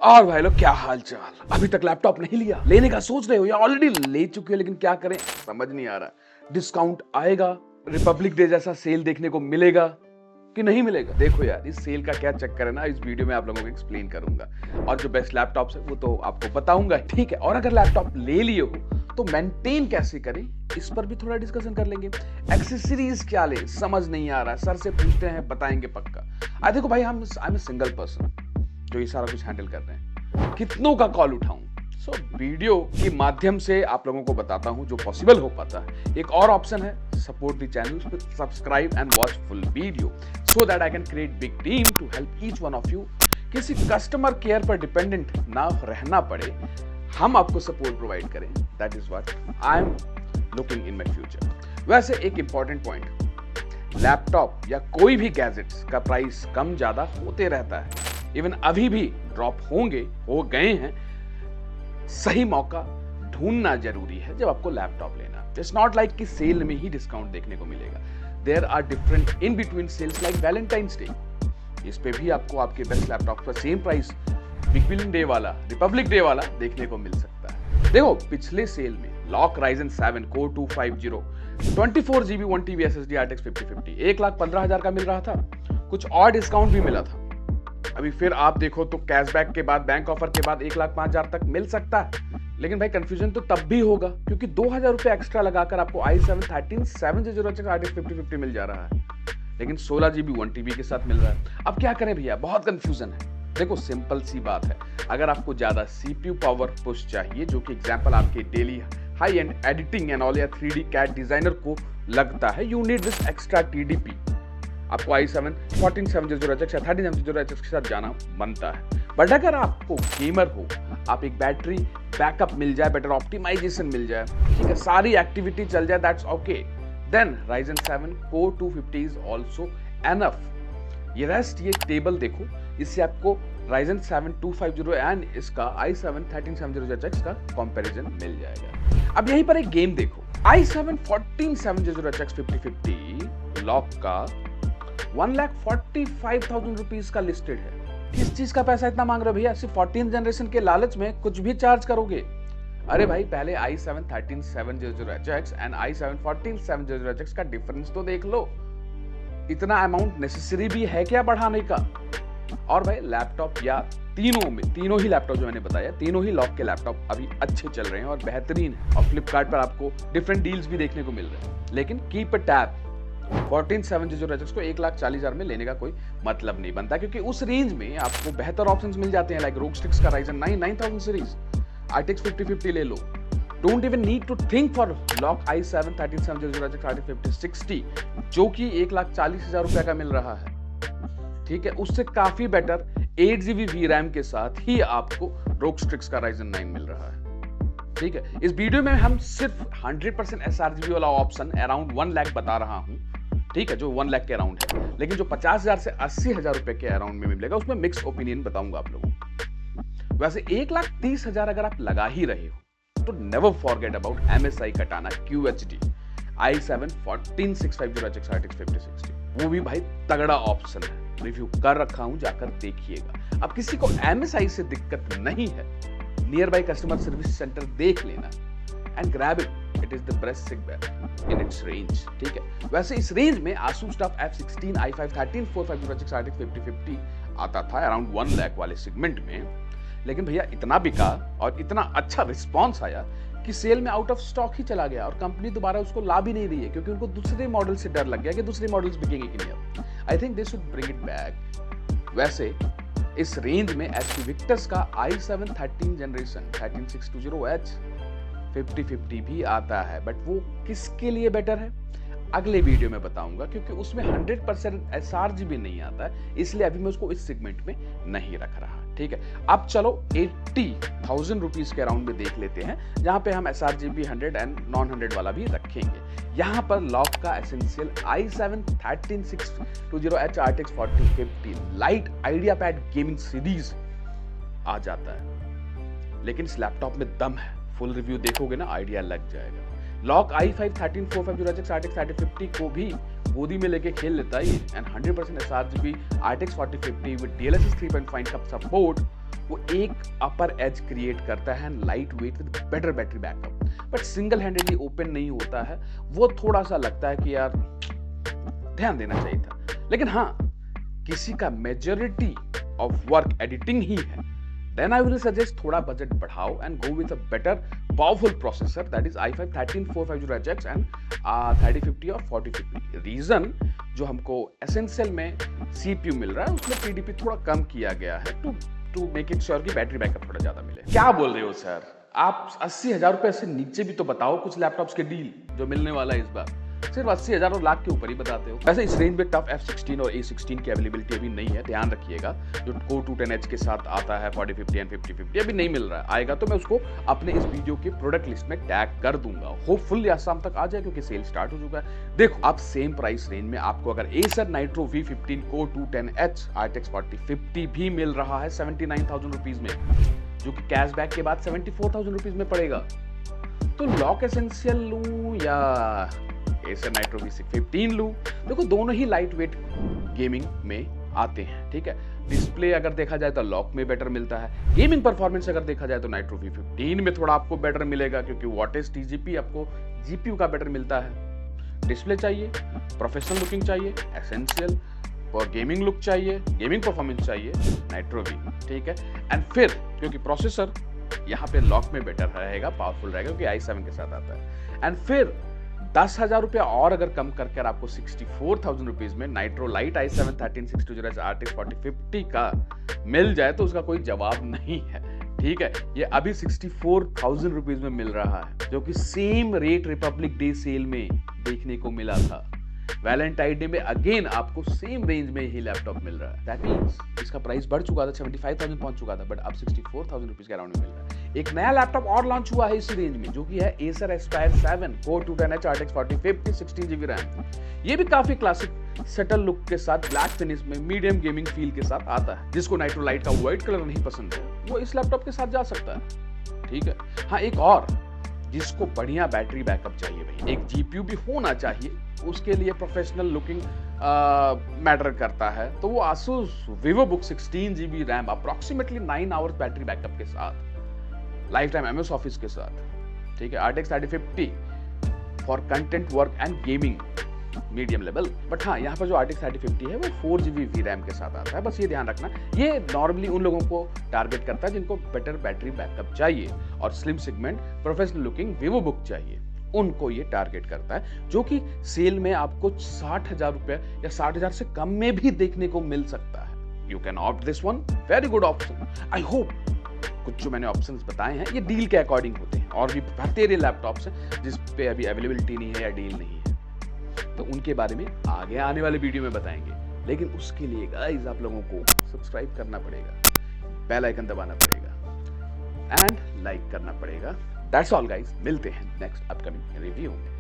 और भाई लोग क्या हाल चाल। अभी तक लैपटॉप नहीं लिया, लेने का सोच रहे हो या ऑलरेडी ले चुके हो, लेकिन क्या करें समझ नहीं आ रहा। डिस्काउंट आएगा, रिपब्लिक डे जैसा सेल देखने को मिलेगा कि नहीं मिलेगा। देखो यार, इस सेल का क्या चक्कर है ना, इस वीडियो में आप लोगों को एक्सप्लेन करूंगा और जो बेस्ट लैपटॉप्स है वो तो आपको बताऊंगा, ठीक है। और अगर लैपटॉप ले लिए हो तो मेंटेन कैसे करें, इस पर भी थोड़ा डिस्कशन कर लेंगे। एक्सेसरीज क्या ले समझ नहीं आ रहा, सर से पूछते हैं बताएंगे पक्का। देखो भाई, I am a single person जो ये सारा कुछ हैंडल कर रहे हैं, कितनों का कॉल उठाऊं। सो वीडियो के माध्यम से आप लोगों को बताता हूं जो पॉसिबल हो पाता है। एक और ऑप्शन है, support the channel, subscribe and watch full video so that I can create big team to help each one of you. किसी कस्टमर केयर पर डिपेंडेंट ना रहना पड़े, हम आपको सपोर्ट प्रोवाइड करें। That is what I am looking in my future. वैसे एक इंपॉर्टेंट पॉइंट, लैपटॉप या कोई भी गैजेट्स का प्राइस कम ज्यादा होते रहता है। इवन अभी भी ड्रॉप हो गए हैं। सही मौका ढूंढना जरूरी है जब आपको लैपटॉप लेना। इट्स नॉट लाइक कि सेल में ही डिस्काउंट देखने को मिलेगा। There are different in between sales like Valentine's Day, इस पे भी आपको आपके बेस्ट लैपटॉप का same price Big Billion Day वाला, रिपब्लिक डे वाला देखने को मिल सकता है। देखो पिछले सेल में lock Ryzen 7 core 250 24GB 1TB SSD RTX 5050 1,15,000 का मिल रहा था। कुछ और डिस्काउंट भी मिला था। अभी फिर आप देखो तो कैशबैक के बाद, बैंक ऑफर के बाद 1,05,000 तक मिल सकता है। लेकिन भाई कंफ्यूजन तो तब भी होगा क्योंकि 2,000 रुपए एक्स्ट्रा लगाकर आपको i7 13700 RTX 5050 मिल जा रहा है, लेकिन 16GB 1TB के साथ मिल रहा है। अब क्या करें भैया, बहुत कंफ्यूजन है। देखो सिंपल सी बात है, अगर आपको ज्यादा CPU पावर पुश चाहिए, जो कि एग्जांपल आपके daily high and editing and all या 3D CAD डिजाइनर को लगता है, you need this extra TDP। आपको i7 14700H या 13700H के साथ जाना बनता है। बट अगर आपको गेमर हो, आप एक बैटरी बैकअप मिल जाए, बेटर ऑप्टिमाइजेशन मिल जाए, ठीक है, सारी एक्टिविटी चल जाए, that's okay, then Ryzen 7 Core 250 is also enough. ये रेस्ट, ये टेबल देखो, इससे आपको Ryzen 7 250 एंड इसका i7 13700H का कंपैरिजन मिल जाएगा। अब यहीं पर एक गेम देखो, i7 14700H 5050 लॉक का 1,45,000 रुपीज का लिस्टेड है। किस चीज का पैसा इतना मांग रहे हो भैया? सिर्फ 14th जनरेशन के लालच में कुछ भी चार्ज करोगे? अरे भाई, पहले i7 13700H and i7 14700H का डिफरेंस तो देख लो। इतना अमाउंट नेसेसरी भी है क्या बढ़ाने का? और भाई लैपटॉप या तीनों ही लैपटॉप जो मैंने बताया, तीनों ही लॉक के लैपटॉप अभी अच्छे चल रहे हैं और बेहतरीन है, और फ्लिपकार्ट पर आपको डिफरेंट डील्स भी देखने को मिल रहे हैं। लेकिन कीप अ टैब, 14700H को 1,40,000 में लेने का कोई मतलब नहीं बनता, क्योंकि उस रेंज में आपको बेहतर ऑप्शंस मिल जाते हैं, लाइक ROG का Ryzen 9 9000 सीरीज, RTX 5050 ले लो। Don't even need to think for LOQ i7 13700H RTX 5060 जो कि 1,40,000 रुपए का मिल रहा है, ठीक है। उससे काफी बेटर 8GB VRAM के साथ ही आपको ROG का Ryzen 9 मिल रहा है, ठीक है। इस वीडियो में हम सिर्फ 100% sRGB वाला ऑप्शन अराउंड 1 लाख बता रहा हूं, ठीक है, जो 1 लाख के अराउंड है। लेकिन जो 50,000 से 80,000 रुपए के अराउंड में मिलेगा, उसमें मिक्स ओपिनियन बताऊंगा आप लोगों को। वैसे 1,30,000 अगर आप लगा ही रहे हो तो never forget about MSI Katana QHD i7 14650H RTX 5060, वो भी भाई तगड़ा ऑप्शन है, रिव्यू कर रखा हूं, जाकर देखिएगा। अब किसी को MSI से दिक्कत नहीं है, nearby customer service centre देख लेना and grab it is the best सिगवेयर इन इट्स रेंज, ठीक है। वैसे इस रेंज में ASUS TUF F16 i5 13450H RTX 5050 आता था अराउंड 1 लाख वाले सेगमेंट में, लेकिन भैया इतना बिका और इतना अच्छा रिस्पॉन्स आया कि सेल में आउट ऑफ स्टॉक ही चला गया, और कंपनी दोबारा उसको ला भी नहीं रही है, क्योंकि उनको दूसरे मॉडल से डर लग गया कि दूसरे मॉडल्स बिकेंगे कि नहीं। I think they should bring it back. वैसे इस रेंज में HP Victus का i7 13 जनरेशन 13620H 5050 भी आता है, बट वो किसके लिए बेटर है अगले वीडियो में बताऊंगा, क्योंकि उसमें 100% sRGB नहीं आता है, इसलिए अभी मैं उसको इस सेगमेंट में नहीं रख रहा, ठीक है। अब चलो 80,000 रुपीज के अराउंड में देख लेते हैं, जहां पे हम sRGB 100 एंड नॉन 100 वाला भी रखेंगे। यहां पर लॉक का essential i7 13620H RTX 4050 light IdeaPad gaming series आ जाता है, लेकिन इस लैपटॉप में दम है। फुल रिव्यू देखोगे ना, आइडिया लग जाएगा। लॉक i5 13450H RTX 3050 को भी गोदी में लेके खेल लेता है and 100% sRGB RTX 4050 with DLSS 3.5 का सपोर्ट वो एक अपर एज क्रिएट करता है, light weight with better battery backup, but single handedly open नहीं होता है। वो थोड़ा सा लगता है कि यार ध्यान देना चाहिए था। लेकिन हाँ, किसी का मेजॉरिटी ऑफ वर्क एडिटिंग ही है, then I will suggest थोड़ा बजट बढ़ाओ and go with a better powerful processor, that is i5 13450HX and 3050 और 4050। रीजन जो हमको एसेंशियल में CPU मिल रहा है उसमें TDP थोड़ा कम किया गया है टू मेक इट श्योर कि बैटरी बैकअप थोड़ा ज्यादा मिले। क्या बोल रहे हो सर, आप 80,000 रुपए से नीचे भी तो बताओ कुछ लैपटॉप्स के डील जो मिलने वाला है इस बार। सिर्फ 80,000 और लाख के ऊपर ही बताते हो। वैसे इस रेंज में टफ F16 और A16 की अवेलेबिलिटी अभी नहीं है, ध्यान रखिएगा। जो Core 210H के साथ आता है 4050 एंड 5050 अभी नहीं मिल रहा है, आएगा तो मैं उसको अपने इस वीडियो के प्रोडक्ट लिस्ट में टैग कर दूंगा। होपफुली आज शाम तक आ जाए क्योंकि सेल स्टार्ट हो चुका है। देखो, आप सेम प्राइस रेंज में आपको अगर Acer Nitro V15 Core 210H RTX 4050 भी मिल रहा है 79,000 रुपीज में, जो कि कैशबैक के बाद 74,000 रुपीज में पड़ेगा। तो लॉक एसेंशियल लूं या Acer Nitro V15 लूं? देखो, दोनों ही लाइट वेट गेमिंग में आते हैं, ठीक है। डिस्प्ले अगर देखा जाए तो लॉक में बेटर मिलता है। गेमिंग परफॉर्मेंस अगर देखा जाए तो Nitro V15 में थोड़ा आपको बेटर मिलेगा क्योंकि वॉटेज TGP आपको GPU का बेटर मिलता है। डिस्प्ले चाहिए, प्रोफेशनल लुकिंग चाहिए, एसेंशियल और गेमिंग लुक चाहिए, गेमिंग परफॉर्मेंस चाहिए, Nitro V, ठीक है। एंड फिर क्योंकि प्रोसेसर यहाँ पे लॉक में बेटर रहेगा, पावरफुल रहेगा क्योंकि i7 के साथ आता है। एंड फिर 10,000 रुपया और अगर कम करके आपको 64,000 रुपीज में Nitro Lite i7 13620 RTX 4050 का मिल जाए तो उसका कोई जवाब नहीं है, ठीक है। ये अभी 64,000 रुपीज में मिल रहा है, जो कि same rate Republic Day sale में देखने को मिला था। वैलेंटाइन डे में अगेन आपको सेम रेंज में ही लैपटॉप मिल रहा है। दैट मींस इसका प्राइस बढ़ चुका था, 75,000 पहुंच चुका था, बट अब 64,000 रुपीज के अराउंड में मिल रहा है। एक नया लैपटॉप और लॉन्च हुआ है इस रेंज में, जो कि है Acer Aspire 7 Core 210H RTX 4050 16GB RAM. ये भी काफी क्लासिक सटल लुक के साथ ब्लैक फिनिश में मीडियम गेमिंग फील के साथ आता है। जिसको Nitro Lite का व्हाइट कलर नहीं पसंद है वो इस लैपटॉप के साथ जा सकता है, ठीक है। हाँ, एक और जिसको बढ़िया बैटरी बैकअप चाहिए भाई, एक GPU भी होना चाहिए, उसके लिए प्रोफेशनल लुकिंग मैटर करता है, तो वो Asus VivoBook 16GB RAM approximately 9 hours battery backup के साथ, लाइफ टाइम MS ऑफिस के साथ, ठीक है। RTX 3050 for content work and gaming medium level. But हाँ, यहाँ पर जो RTX 3050 है वो 4GB VRAM के साथ आता है। बस ये ध्यान रखना, ये नॉर्मली उन लोगों को टारगेट करता है जिनको बेटर बैटरी बैकअप चाहिए और slim segment professional looking VivoBook चाहिए, उनको ये टारगेट करता है, जो कि सेल में आपको 60,000 रुपए या 60,000 से कम में भी देखने को मिल सकता है। You can opt this one, very good option. I hope कुछ जो मैंने ऑप्शंस बताए हैं ये डील के अकॉर्डिंग होते हैं, और भी बतेरे लैपटॉप्स हैं जिस पे अभी अवेलेबिलिटी नहीं है या डील नहीं है, तो उनके बारे में आगे आने वाले वीडियो में बताएंगे। लेकिन उसके लिए गाइस आप लोगों को सब्सक्राइब करना पड़ेगा, बेल आइकन दबाना पड़ेगा एंड लाइक करना पड़ेगा। दैट्स ऑल गाइस, मिलते हैं नेक्स्ट अपकमिंग रिव्यू में।